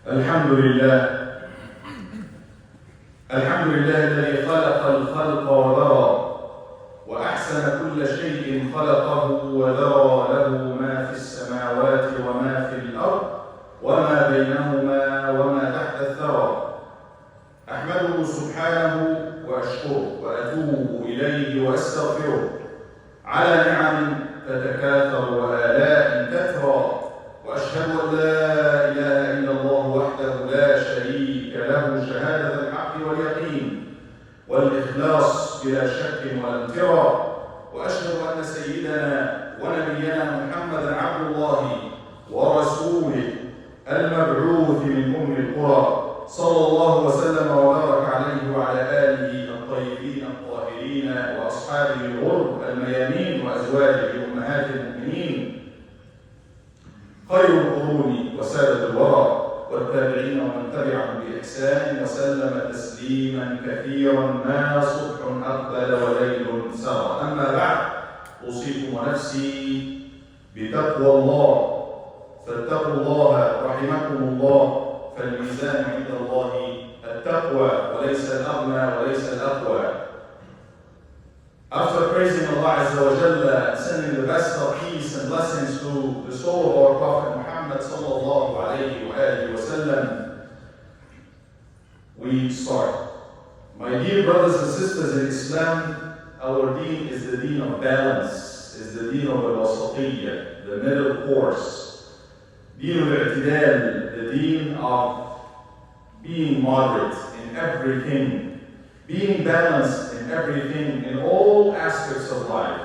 الحمد لله الذي خلق الخلق وذرى وأحسن كل شيء خلقه وذرى له ما في السماوات وما في الأرض وما بينهما وما تحت الثرى. أحمده سبحانه وأشكره وأتوب إليه وأستغفره على نعم تتكاثر وآلاء تثرى، وأشهد أن لا إله إلا الله وحده لا شريك له شهادة الحق واليقين والإخلاص بلا شك ولا امتراء، وأشهد أن سيدنا ونبينا محمدا عبد الله ورسوله المبعوث من أم القرى، صلى الله وسلم وبارك عليه وعلى آله الطيبين الطاهرين وأصحابه الغر الميامين وأزواجه أمهات المؤمنين خير القرون وسادة الورى والتابعين ومن تبعهم بإحسان وسلم تسليما كثيرا ما صبح أقبل وليل سرى. أما بعد، أوصيكم ونفسي بتقوى الله، فاتقوا الله رحمكم الله، فالميزان عند الله التقوى وليس الأغنى وليس الأقوى. After praising Allah Azza wa Jalla and sending the best of peace and blessings to the soul of our Prophet Muhammad sallallahu alayhi wa sallam, we start. My dear brothers and sisters in Islam, our deen is the deen of balance, is the deen of al-wasatiyya, the middle course, deen of al-i'tidal, the deen of being moderate in everything, being balanced in everything, in all aspects of life,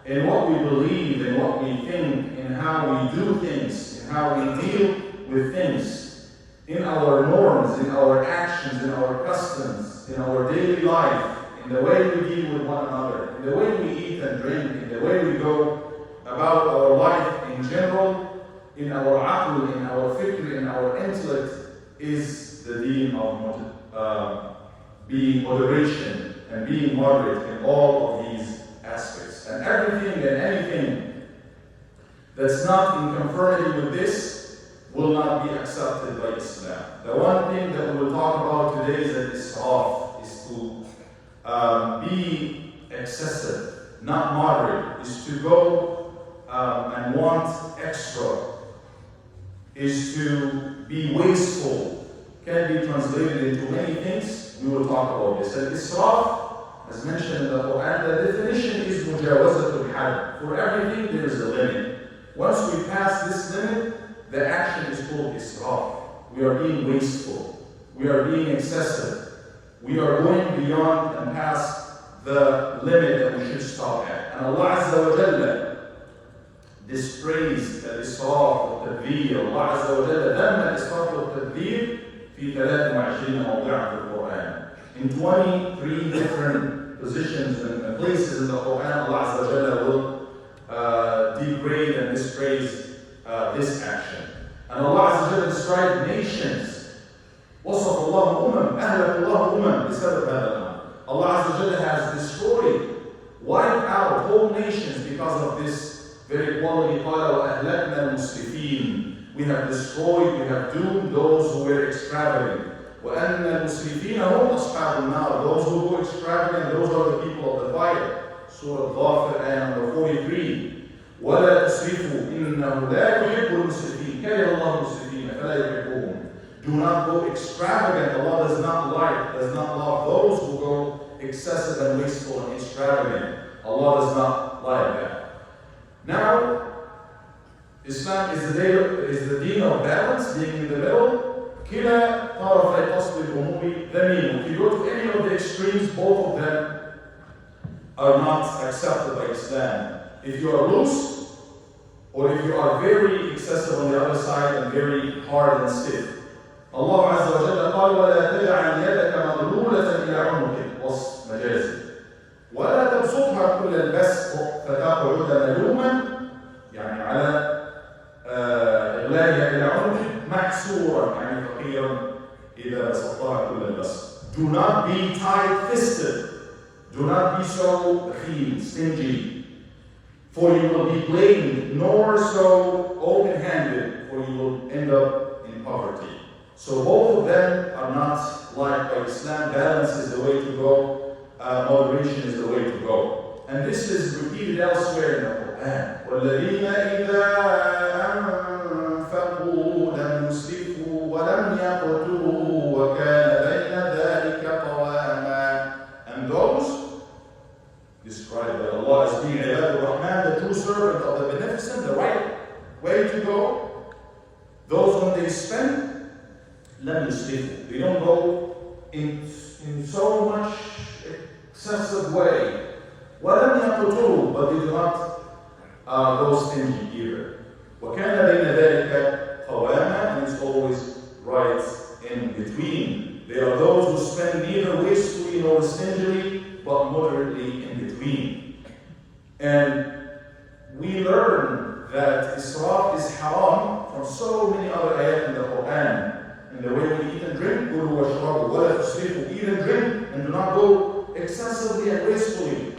in what we believe, in what we think, in how we do things, in how we deal with things, in our norms, in our actions, in our customs, in our daily life, in the way we deal with one another, in the way we eat and drink, in the way we go about our life in general, in our aql, in our fikr, in our intellect, is the deen of being moderation and being moderate in all of these aspects. And everything and anything that's not in conformity with this will not be accepted by Islam. The one thing that we will talk about today is that israf, is to be excessive, not moderate, is to go and want extra, is to be wasteful, can be translated into many things. We will talk about this. And israf, as mentioned in the Quran, the definition is mujawazatul had. For everything there is a limit. Once we pass this limit, the action is called israf. We are being wasteful. We are being excessive. We are going beyond and past the limit that we should stop at. And Allah Azza wa Jalla dispraised al-israf wal-tabdhir. Allah Azza wa Jalla damma al-israf wal-tabdhir في 23 موضع في القرآن. In 23 different positions and places in the Quran, Allah Azza wa Jalla will degrade and dispraise this action. And Allah Azza wa Jalla described nations. وصف الله أهلك الله بسبب هذا الأمر. Allah Azza wa Jalla has destroyed, wiped out whole nations because of this very quality. قال وأهلكنا المسرفين. We have destroyed, we have doomed those who were extravagant. وَأَنَّ الْمُسْرِفِينَ هُمْ أَصْحَابُ النَّارِ. Those who go extravagant, those are the people of the fire. Surah Ghafir, ayah number 43. وَلَا تُسْرِفُوا إِنَّهُ لَا يُحِبُّ الْمُسْرِفِينَ كَرِهَ اللَّهُ الْمُسْرِفِينَ فَلَا يُحِبُّهُمْ. Do not go extravagant. Allah does not like, does not love those who go excessive and wasteful and extravagant. Allah does not like that. Now, Islam is the deen of balance, being in the middle. كلا طرفي قصد الأمور ذميم. If you go to any of the extremes, both of them are not accepted by Islam. If you are loose, or if you are very excessive on the other side and very hard and stiff. Allah Azza wa Jalla قال ولا تجعل يدك مغلولة إلى عنقك. وصف مجازي. ولا تبسطها كل البسط فتقعد ملوما، يعني على إغلالها إلى عنقك محسورا، يعني فقيرا إذا بسطتها كل البسط. Do not be tight-fisted. Do not be so stingy, for you will be blamed, nor so open-handed, for you will end up in poverty. So both of them are not like by Islam. Balance is the way to go, moderation is the way to go. And this is repeated elsewhere in the Quran. وَالَّذِينَ إِذَا أَنفَقُوا لَمْ يُسْرِفُوا وَلَمْ يَقْتُرُوا وَكَانَ بَيْنَ ذَلِكَ قَوَامًا. And those described by Allah as being Ibad al-Rahman, the true servant of the beneficent, the right way to go. Those when they spend, لم يسرفوا. They don't go in so much excessive way. وَلَمْ يَقْتُرُوا. But they do not go stingy either. وَكَانَ بَيْنَ ذَلِكَ قَوَامًا. And it's always right in between. They are those who spend neither wastefully nor stingily, but moderately in between. And we learn that israf is haram from so many other ayat in the Quran. In the way we eat and drink, كُلُوا وَاشْرَبُوا وَلَا تُسْرِفُوا. Eat and drink and do not go excessively and wastefully.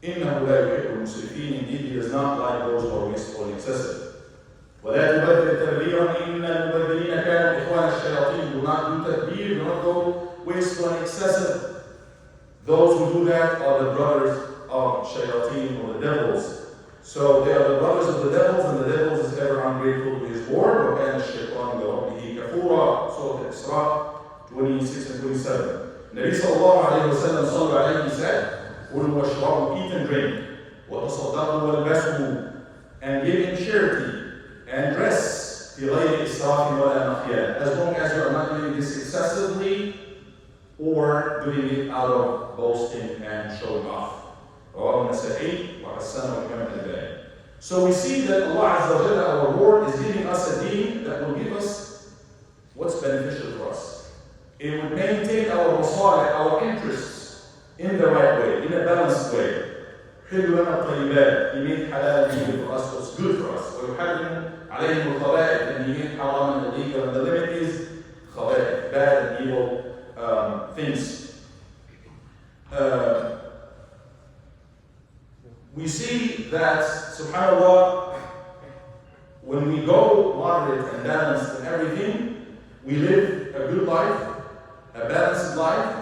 إِنَّهُ لَا يُحِبُّ الْمُسْرِفِينَ. Indeed, he does not like those who are wasteful and excessive. وَلَا تُبَذِّرْ تَبْذِيرًا إِنَّ الْمُبَذِّرِينَ كَانُوا إِخْوَانَ الشَّيَاطِينَ. Do not do tadbir, do not go wasteful and excessive. Those who do that are the brothers of shayateen or the devils. So they are the brothers of the devils, and the devils is ever ungrateful to his Lord. وَكَانَ الشَّيْطَانُ لِرَبِّهِ كَفُورًا. Surah Al-Isra 26 and 27. Nabi sallallahu alayhi wa sallam sallallahu alayhi said, كُلُوا وَاشْرَبُوا. Eat and drink. وَتَصَدَّقُوا وَالْبَسُوا. And give in charity and dress. فِي غَيْرِ إِسْرَافٍ وَلَا مَخْيَالٍ. As long as you are not doing this excessively or doing it out of boasting and showing off. So we see that Allah Azza wa Jalla, our Lord, is giving us a deen that will give us what's beneficial for us. It would maintain our masalih, our interests, in the right way, in a balanced way. حِلُّ لَنَا الطَّيِّبَاتِ. He made halal and for us what's good for us. وَيُحَرِّمُ عَلَيْهِمُ الْخَبَائِثَ. And He made haram and illegal. And the limit is khaba'ith, bad and evil things. We see that, subhanAllah, when we go moderate and balanced in everything, we live a good life, a balanced life.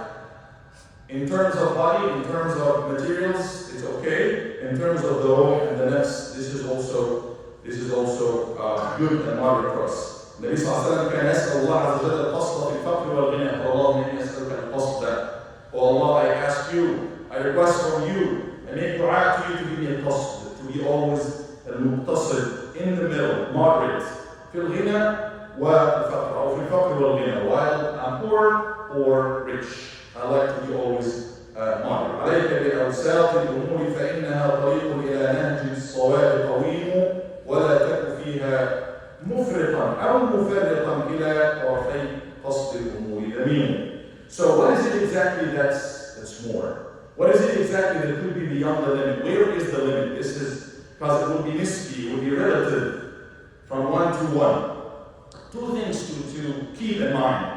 In terms of body, in terms of materials, it's okay. In terms of the roh and the nafs, this is also good and moderate for us. Nabi sallallahu alayhi wa sallam كان يسأل الله عز وجل القصد في الفقر والغنى. اللهم إني أسألك القصد. Oh Allah, I ask you, I request from you, I make dua to you to give me a qasd, to be always al-muqtasid, in the middle, moderate. في الغنى والفقر, أو في الفقر والغنى, while I'm poor or rich. I like to be always moderate. عليك بأوساط الأمور فإنها طريق إلى نهج الصواب قويم ولا تك فيها مفرطا أو مفرطا إلى طرفي قصد الأمور ذميم. So what is it exactly that's more? What is it exactly that could be beyond the limit? Where is the limit? This is because it would be nisbi, it would be relative from 1 to 1. Two things to keep in mind.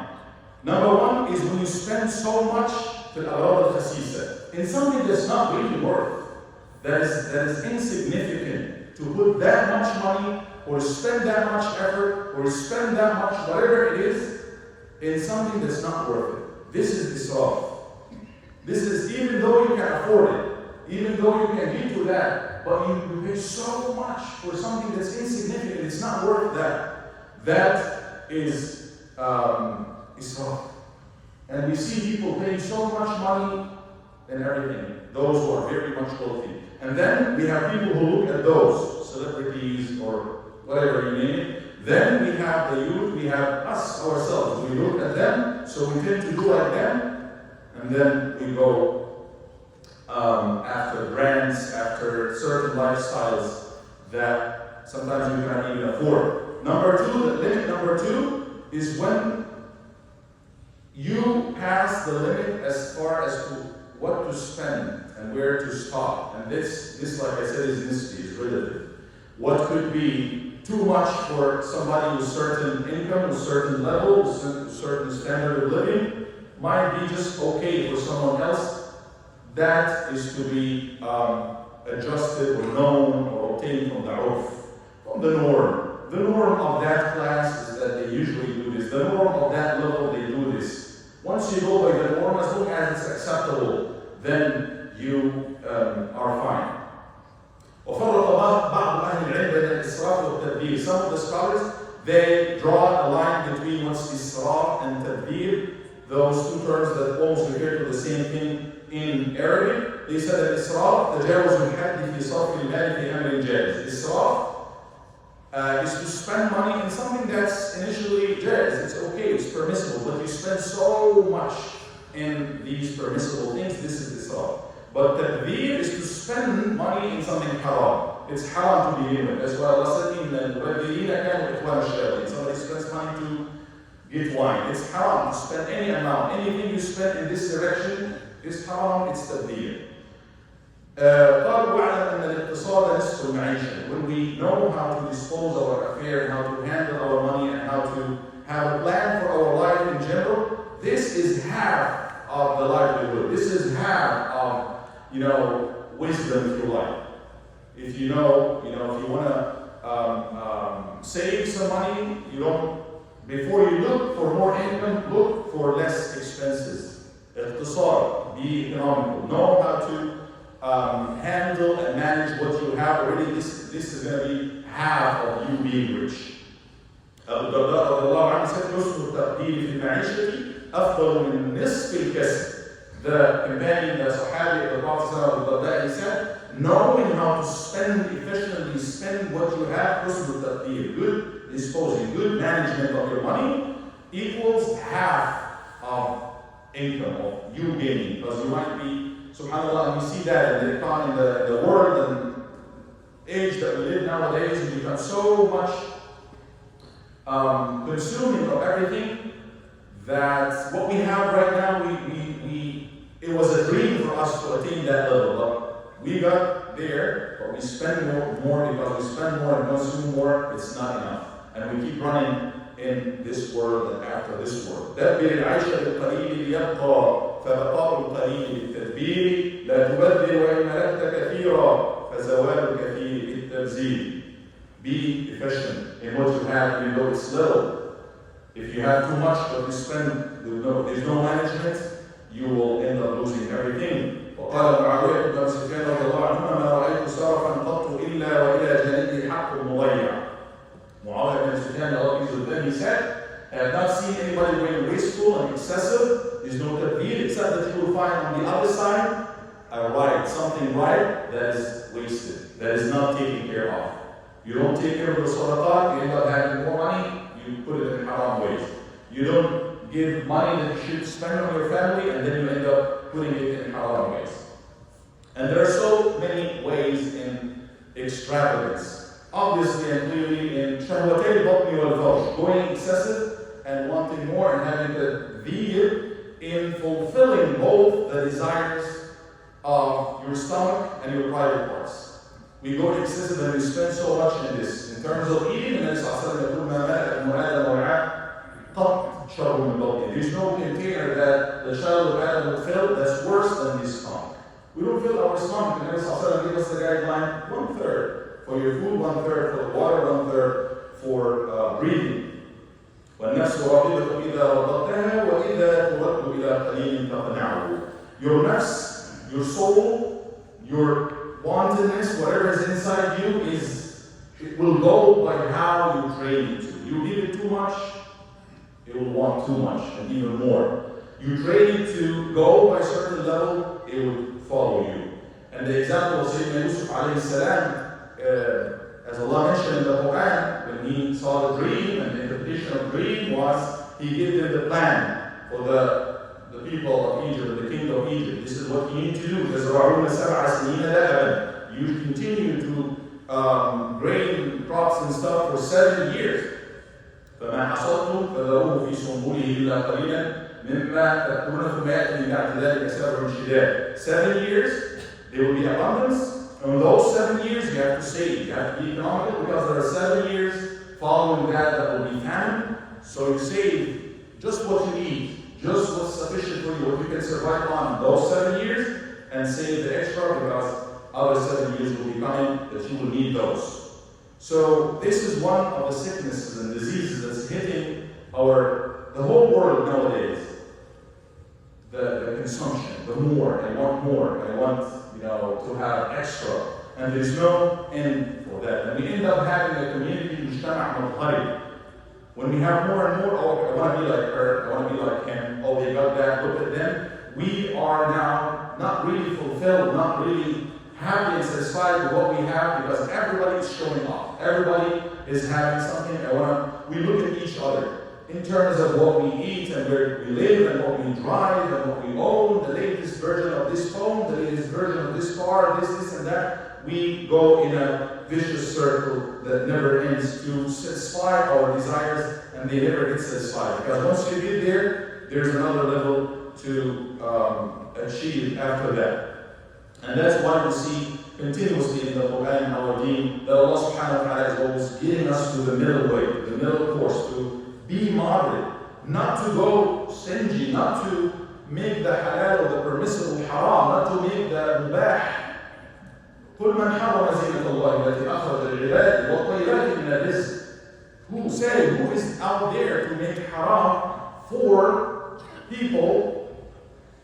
Number one is when you spend so much في الأغراض الخسيسة, in something that's not really worth, that is insignificant, to put that much money or spend that much effort or spend that much whatever it is in something that's not worth it. This is israf. This is even though you can afford it, even though you can get to that, but you pay so much for something that's insignificant, it's not worth that. That is israf. And we see people paying so much money and everything, those who are very much wealthy. And then we have people who look at those, celebrities or whatever you name it. Then we have the youth, we have us ourselves. We look at them, so we tend to do like them, and then we go after brands, after certain lifestyles that sometimes we can't even afford. Limit number two is when you pass the limit as far as to what to spend and where to stop. And this like I said, is nisbi, is relative. What could be too much for somebody with certain income, with certain level, with certain standard of living, might be just okay for someone else. That is to be adjusted or known or obtained from the urf, from the norm. the norm of that class is that they usually do this. The norm of that level, they do this. Once you go by the norm, as long as it's acceptable, then you are fine. وفرق بعض أهل العلم بين الإسراف والتبذير. Some of the scholars, they draw a line between what's israf and tadbir, those two terms that almost refer to the same thing in Arabic. They said that israf, تجاوز الحد في صرف المال في أمر جائز. Israf is to spend money in something that's initially jaiz. It's okay, it's permissible, but you spend so much in these permissible things, this is israf. But tadbir is to spend money in something haram. It's haram to begin with. That's why Allah said, إِنَّ الْمُبَذِّرِينَ كَانُوا إِخْوَانَ الشَّيَاطِينَ. Somebody spends money to get wine. It's haram to spend any amount. Anything you spend in this direction is haram, it's tadbir. قالوا واعلم أن الاقتصاد نصف المعيشة. When we know how to dispose of our affairs, how to handle our money, and how to have a plan for our life in general, this is half of the livelihood. This is half of, wisdom, if you like. If you know, if you want to save some money, before you look for more income, look for less expenses. Iqtisad, be economical. Know how to handle and manage what you have already. This is going to be half of you being rich. Abu Darda رضي الله عنه said, "حسن التقدير في المعيشة أفضل من نصف الكسب." The companion, the Sahabi of the Prophet Abu Darda, he said, knowing how to spend efficiently, spend what you have, حسن التقدير, good disposing, good management of your money, equals half of income of you gaining. Because you might be, subhanAllah, and you see that in the economy, in the world and age that we live nowadays, we become so much consuming of everything that what we have right now, it was a dream for us to attain that level. But we got there, but we spend more because we spend more and consume more, it's not enough. And we keep running in this world and after this world. دبر العيش بالقليل ليبقى فبقاء القليل بالتدبير لا تبذر وإن ملكت كثيرا فزوال الكثير بالتبذير. Be efficient in what you have, even though it's little. If you have too much but you spend, there's no management, you will end up losing everything. وقال معاوية بن سفيان رضي الله عنهما ما رأيت سرفا قط إلا وإلى جانبه حق مضيع. Muawiyah bin Sufyan, Allah peace with them, he said, I have not seen anybody going wasteful and excessive. There's no tadbir, except that you will find on the other side something right that is wasted, that is not taken care of. You don't take care of the sadaqat, you end up having more money, you put it in haram ways. You don't give money that you should spend on your family, and then you end up putting it in haram ways. And there are so many ways in extravagance. Obviously and clearly in shahwatay batni wal farj, going excessive and wanting more and having the veer in fulfilling both the desires of your stomach and your private parts. We go excessive and we spend so much in this. In terms of eating, and there's no container that the child of Adam will fill that's worse than his stomach. We don't fill our stomach, and Nabi gave us the guideline 1/3. For your food, 1/3 for the water, 1/3 for breathing. وَالنَّفْسُ رَاضِيَةٌ إِذَا رَضَّتْهَا وَإِذَا تُرَدُّ إِلَى قَلِيلٍ تَقْنَعُهُ. Your nafs, your soul, your wantonness, whatever is inside you, it will go by how you train it to. You give it too much, it will want too much and even more. You train it to go by a certain level, it will follow you. And the example of Sayyidina Yusuf alayhi salam, as Allah mentioned in the Quran, when he saw the dream, and the interpretation of the dream was, he gave them the plan for the people of Egypt, the kingdom of Egypt. This is what you need to do. You continue to grain crops and stuff for 7 years. فَمَا حَصَدْتُمْ فَذَرُوهُ فِي سُنبُلِهِ إِلَّا قَلِيلًا مِمَّا تَأْكُلُونَ ثُمَّ يَأْتِي مِنْ بَعْدِ ذَلِكَ سَبْعٌ شِدَادٌ. 7 years, there will be abundance. And in those 7 years, you have to save. You have to be economical because there are 7 years following that will be famine. So you save just what you need, just what's sufficient for you, what you can survive on those 7 years, and save the extra because other 7 years will be coming that you will need those. So this is one of the sicknesses and diseases that's hitting the whole world nowadays. The consumption, the more, I want more, I want, to have extra. And there's no end for that. And we end up having a community, مجتمع منغلق. When we have more and more, oh, I want to be like her, I want to be like him, oh, they got that, look at them. We are now not really fulfilled, not really happy and satisfied with what we have because everybody is showing off. Everybody is having something. We look at each other in terms of what we eat and where we live and what we drive and what we own, the latest version of this phone, the latest version of this car, this and that. We go in a vicious circle that never ends to satisfy our desires, and they never get satisfied. Because once you get there, there's another level to achieve after that. And that's why we see continuously in the Quran and our deen that Allah subhanahu wa ta'ala is always getting us to the middle way, the middle course, to be moderate, not to go stingy, not to make the halal or the permissible haram, not to make the mubah. قل من حرم زينة الله التي أخرج للعباد والطيبات من الرزق. Who is out there to make haram for people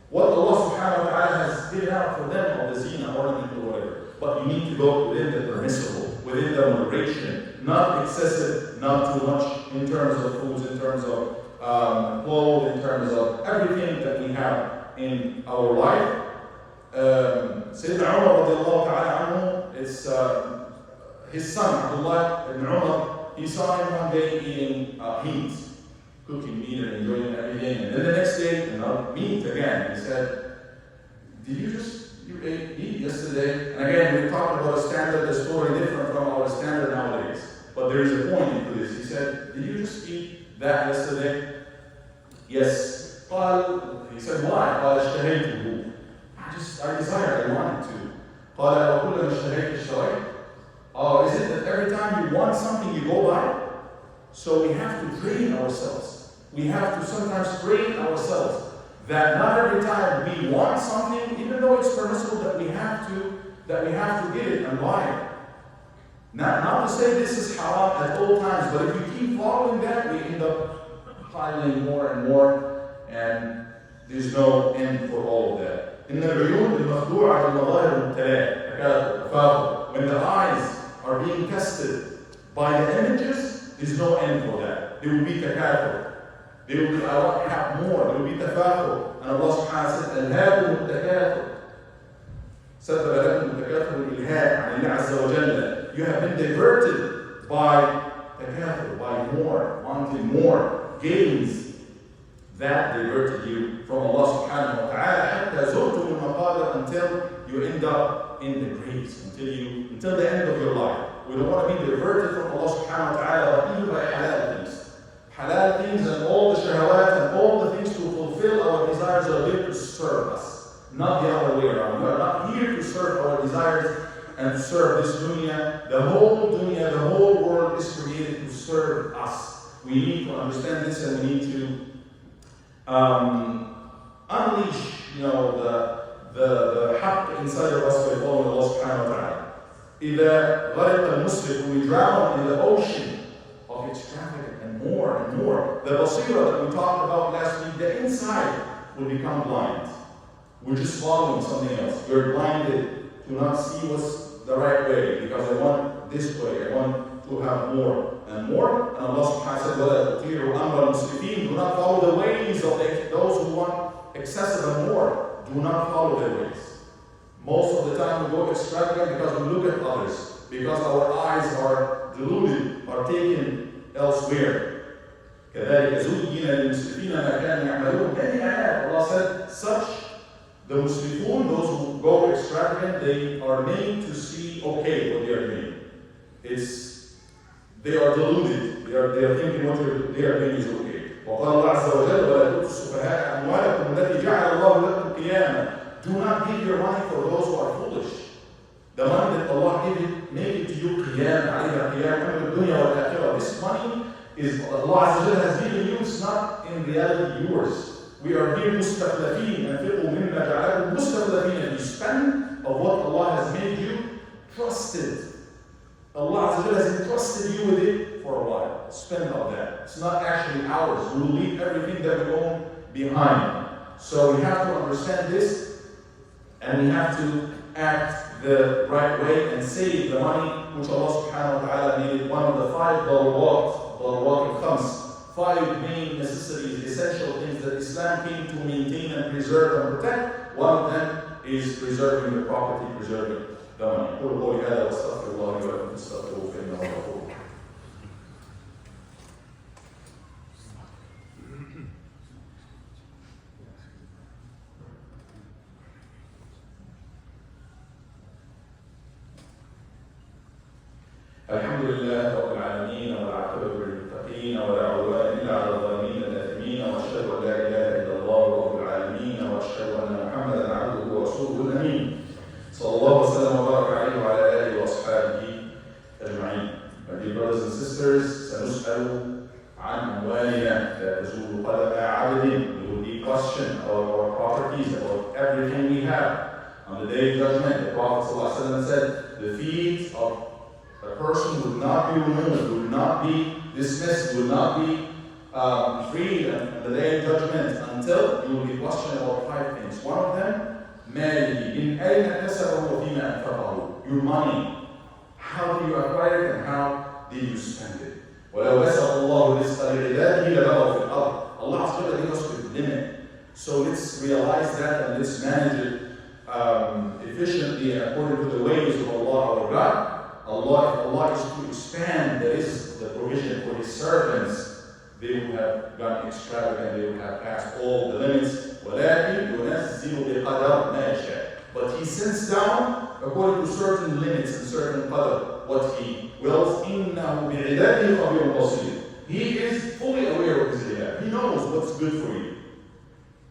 what Allah subhanahu wa ta'ala has given out for them of the zina, ornament, or whatever. But you need to go within the permissible, within the moderation, not excessive, not too much in terms of foods, in terms of clothes, in terms of everything that we have in our life. Sayyidina Umar radiallahu ta'ala anhu, it's his son Abdullah ibn Umar, he saw him one day eating meat, cooking meat and enjoying everything, and then the next day, meat again. He said, did you ate meat yesterday? And again, we talked about a standard that's totally different from our standard nowadays. But there is a point into this. He said, did you just eat that yesterday? Yes. He said, why? قال اشتهيته. I desired, I wanted to. قال وكلما اشتهيت اشتريت. Oh, is it that every time you want something you go buy it? So we have to train ourselves. We have to sometimes train ourselves that not every time we want something, even though it's permissible, that we have to get it and buy it. Not to say this is haram at all times, but if you keep following that, we end up piling more and more, and there's no end for all of that. إن العيون المخدوعة بالمظاهر المبتلاة. When the eyes are being tested by the images, there's no end for that. There will be takathur. There will be, I want to have more. There will be tafakhur. And Allah subhanahu wa ta'ala said, ألهاكم التكاثر. سبب لكم التكاثر الإلهاء عن الله عز وجل. You have been diverted by takathur, by more, wanting more gains. That diverted you from Allah subhanahu wa ta'ala حتى زرتم المقابر, until you end up in the graves, until the end of your life. We don't want to be diverted from Allah subhanahu wa ta'ala even by halal things. Halal things and all the shahawat and all the things to fulfill our desires are there to serve us, not the other way around. We are not here to serve our desires and to serve this dunya. The whole world is created to serve us. We need to understand this, and we need to unleash, the haqq inside of us by following Allah subhanahu wa ta'ala. إذا غرق المسلم, we drown in the ocean of extravagant and more. The basira that we talked about last week, the inside will become blind. We're just following something else. We're blinded to not see what's the right way, because I want this way, I want to have more and more. And Allah subhanahu wa ta'ala said, وَلَا تُطِيعُوا أَمْرَ الْمُسْرِفِينَ, do not follow the ways of those who want excessive and more. Do not follow their ways. Most of the time we go extravagant because we look at others, because our eyes are deluded, are taken elsewhere. كَذَلِكَ زُيِّنَ لِلْمُسْرِفِينَ مَا كَانُوا يَعْمَلُونَ. Many ayat, Allah said, such, the musrifun, those who go extravagant, they are made to see okay what they are doing. They are deluded. They are thinking what they are doing is okay. وقال الله عز وجل ولا تؤتوا السفهاء أموالكم التي جعل الله لكم قياما. Do not give your money for those who are foolish. The money that Allah gave you, make it to you قيام عليها قيام الدنيا والآخرة. This money is Allah Azza wa Jalla has given you. It's not in reality yours. We are here مستخلفين. أنفقوا مما جعلكم مستخلفين. You spend of what Allah has made you trusted. Allah Azza wa wa Jalla has entrusted you with it for a while. Spend on that. It's not actually ours. We will leave everything that we own behind. So we have to understand this, and we have to act the right way and save the money which Allah subhanahu wa ta'ala needed. One of the 5 darurat al-khams, 5 main necessities, essential things that Islam came to maintain and preserve and protect. One of them is preserving the property, preserving the money. قولوا قولي هذا واستغفر الله لي ولكم فاستغفروه فإنه هو الغفور الرحيم. الحمد لله رب العالمين والعاقبة للمتقين ولا عدوان إلا على الظالمين الآثمين وأشهد أن لا إله إلا الله رب العالمين وأشهد أن محمدا عبده ورسوله الأمين صلى الله وسلم وبارك عليه وعلى آله وأصحابه أجمعين. My dear brothers and sisters, سنسأل عن أموالنا لا تزول قدم عبد. We will be questioned about our properties, about everything we have. On the day of judgment, the Prophet ﷺ said, the feet of a person would not be removed, would not be dismissed, would not be freed on the day of judgment until you will be questioned about 5 things. One of them, ماله من أين اكتسبه وفيما أنفقه. Your money. How do you acquire it and how do you spend it? ولو بسط الله رزق لعباده لبغوا في الأرض. Allah has given us with limit. So let's realize that and let's manage it efficiently and according to the ways of Allah our God. If Allah is to expand the provision for His servants, they would have gone extravagant, they would have passed all the limits. ولكن ينزل بقدر ما يشاء. But He sends down according to certain limits and certain qadr what He wills. إنه بعباده خبير بصير. He is fully aware of His ibad. He knows what's good for you.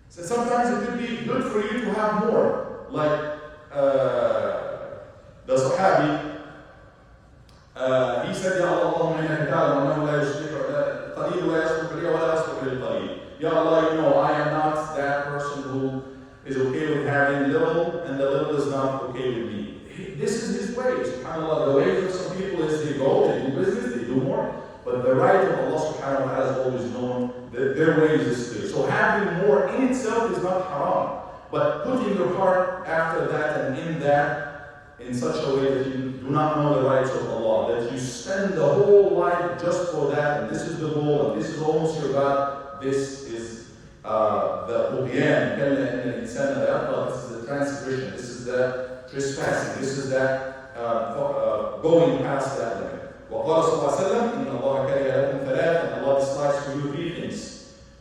So sometimes it could be good for you to have more, like the Sahabi. He said, Ya Allah, Allahumma innaka ta'lamu annahu la yuslihu al-qalil wa yasluhu li wa la yasluhu lil-qalil. Ya Allah, you know I am not that person who is okay with having little, and the little is not okay with me. This is His way. SubhanAllah, the ways of some people is they go, they do business, they do more. But the right of Allah subhanahu wa ta'ala is always known, that their ways is clear. So having more in itself is not haram. But putting your heart after that and in that, in such a way that you do not know the rights of Allah, that you spend the whole life just for that, and this is the goal, and this is almost your God, this is the Qur'an, this is the transgression, this is the trespassing, this is that going past that limit. وقال صلى الله عليه وسلم إن الله كره لكم ثلاث, and Allah dislikes for you 3 things.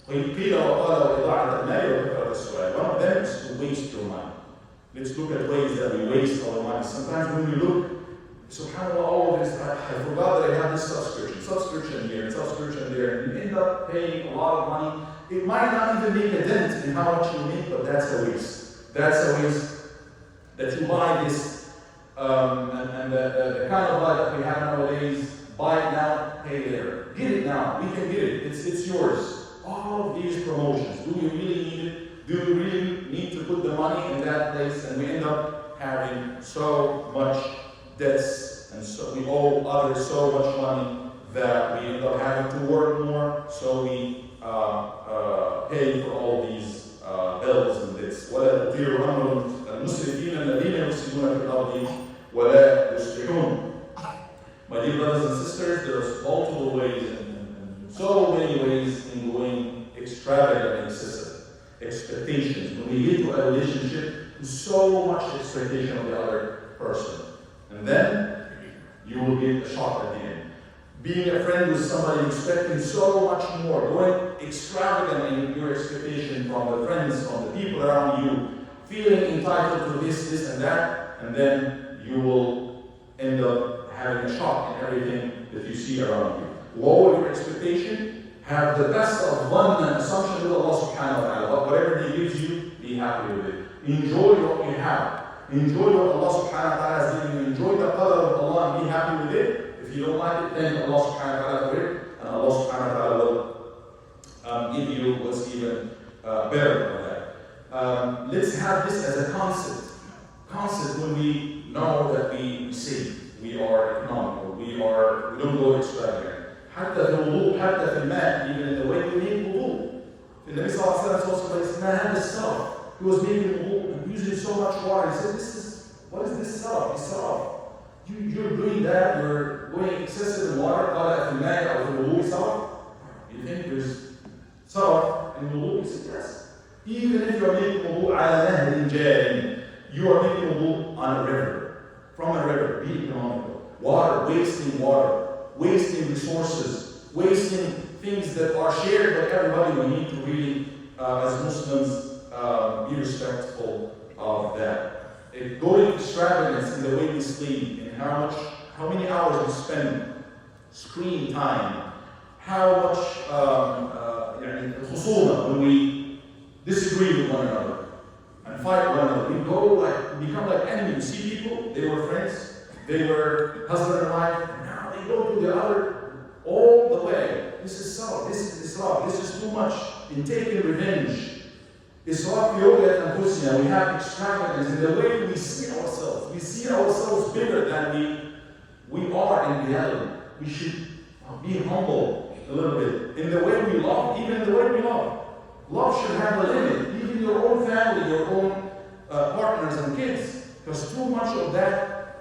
قيل وقال وإضاعة المال وكثرة السؤال. One of them is to waste your money. Let's look at ways that we waste our money. Sometimes when we look, subhanAllah, all of this, I forgot that I have this subscription here, and subscription there, and you end up paying a lot of money. It might not even make a dent in how much you make, but that's a waste. That's a waste that you buy this, and the kind of life that we have nowadays, buy it now, pay later. Get it now, we can get it, it's yours. All of these promotions, do you really need it? Do you really need to put the money in that place? And we end up having so much debts, and so we owe others so much money that we end up having to work more, so we pay for all these bills and debts. ولا تطيعوا أمر المسرفين الذين يفسدون في الأرض ولا يصلحون. My dear brothers and sisters, there's multiple ways and so many ways in going extravagant and excessive. Expectations. When we get to a relationship, so much expectation of the other person. And then you will get a shock at the end. Being a friend with somebody expecting so much more, going extravagant in your expectation from the friends, from the people around you, feeling entitled to this, and that, and then you will end up having a shock in everything that you see around you. Lower your expectation, have the best of one assumption with Allah subhanahu wa ta'ala. Whatever He gives you, be happy with it. Enjoy what you have. Enjoy what Allah subhanahu wa ta'ala has given you. Enjoy the qadr of Allah and be happy with it. If you don't like it, thank Allah subhanahu wa ta'ala for it. And Allah subhanahu wa ta'ala will give you what's even better than that. Let's have this as a concept when we know that we save, we are economical, we are we don't go extravagant. حتى في الوضوء، حتى في الماء, even in the way we make wudu. النبي صلى الله عليه وسلم ما هذا السرف. He was making wudu and using so much water. He said, what is this saraf? Saraf. You're doing that, you're going excessive in water, قال في الماء أو في الوضوء saraf. You think there's saraf in wudu? He said, yes. Even if you're making wudu على نهر جارٍ, you are making wudu on a river, from a river, be economical. Water, wasting resources, wasting things that are shared by everybody. We need to really, as Muslims, be respectful of that. Going extravagance in the way we sleep, in how many hours we spend screen time, how much خصومة when we disagree with one another and fight one another. We become like enemies. You see people, they were friends, they were husband and wife, and now they go to the other all the way. This is salah, this is israf, this is too much in taking revenge. Israf yoga and we have extravagance in the way we see ourselves. We see ourselves bigger than we are in reality. We should be humble a little bit. In the way we love, even in the way we love. Love should have a limit. Even your own family, your own partners and kids. Because too much of that,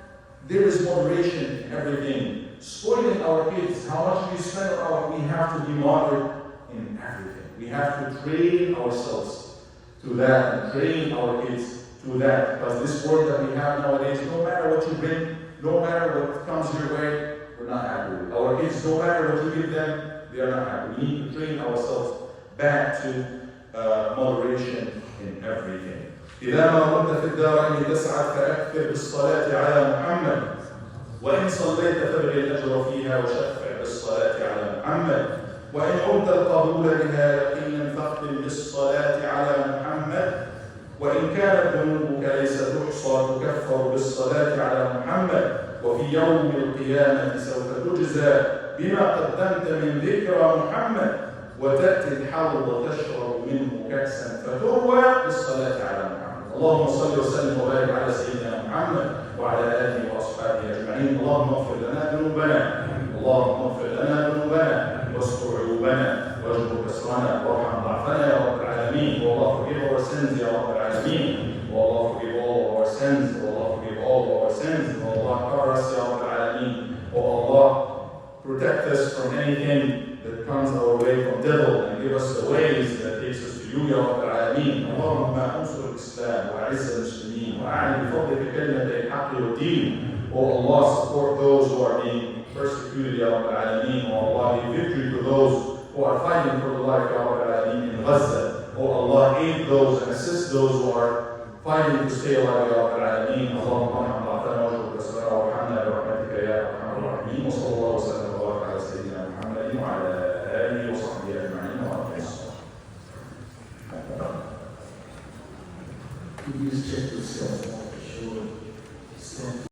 there is moderation in everything. Spoiling our kids, how much we spend on our, we have to be moderate in everything. We have to train ourselves to that and train our kids to that. Because this world that we have nowadays, no matter what you bring, no matter what comes your way, we're not happy with. Our kids, no matter what you give them, they are not happy. We need to train ourselves back to moderation in everything. إذا ما كنت في الدارين تسعد فأكثر بالصلاة على محمد وإن صليت فابغ الأجر فيها وشفع بالصلاة على محمد وإن قمت القبول بها يقينا فاختم بالصلاة على محمد وإن كانت ذنوبك ليس تحصى تكفر بالصلاة على محمد وفي يوم القيامة سوف تجزى بما قدمت من ذكرى محمد وتأتي الحوض تشرب منه كأسا فتروى بالصلاة على محمد. اللهم صل وسلم وبارك على سيدنا محمد وعلى آله وأصحابه أجمعين. اللهم اغفر لنا ذنوبنا، اللهم اغفر لنا ذنوبنا واستر عيوبنا واجبر كسرنا وارحم ضعفنا يا رب العالمين. Oh Allah, forgive our sins يا رب العالمين. Oh Allah, forgive all of our sins. Oh Allah, forgive all of our sins. Oh Allah, cover us يا رب العالمين. Oh Allah, protect us from anything that comes our way from devil and give us the ways that takes us to you يا رب العالمين. اللهم انصر الإسلام وأعز المسلمين وأعلي بفضلك كلمة الحق والدين. Oh Allah, support those who are being persecuted يا رب العالمين. Oh Allah, give victory to those who are fighting for the life يا رب العالمين in Gaza. Oh Allah, aid those and assist those who are fighting to stay alive يا رب العالمين. اللهم ارحم ضعفنا واجبر كسرنا وارحمنا برحمتك يا ارحم الراحمين. وصلى الله وسلم وبارك على سيدنا محمد وعلى آله وصحبه أجمعين. Please check yourself out. Sure.